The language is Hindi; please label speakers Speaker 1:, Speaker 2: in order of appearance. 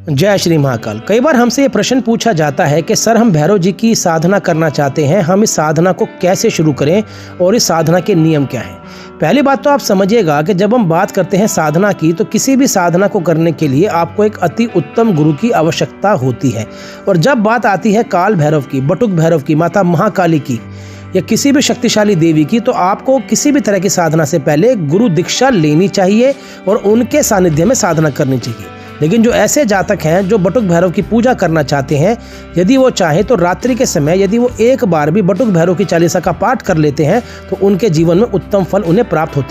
Speaker 1: जय श्री महाकाल। कई बार हमसे ये प्रश्न पूछा जाता है कि सर, हम भैरव जी की साधना करना चाहते हैं, हम इस साधना को कैसे शुरू करें और इस साधना के नियम क्या हैं। पहली बात तो आप समझिएगा कि जब हम बात करते हैं साधना की, तो किसी भी साधना को करने के लिए आपको एक अति उत्तम गुरु की आवश्यकता होती है। और जब बात आती है काल भैरव की, बटुक भैरव की, माता महाकाली की या किसी भी शक्तिशाली देवी की, तो आपको किसी भी तरह की साधना से पहले गुरु दीक्षा लेनी चाहिए और उनके सानिध्य में साधना करनी चाहिए। लेकिन जो ऐसे जातक हैं जो बटुक भैरव की पूजा करना चाहते हैं, यदि वो चाहें तो रात्रि के समय यदि वो एक बार भी बटुक भैरव की चालीसा का पाठ कर लेते हैं तो उनके जीवन में उत्तम फल उन्हें प्राप्त होते हैं।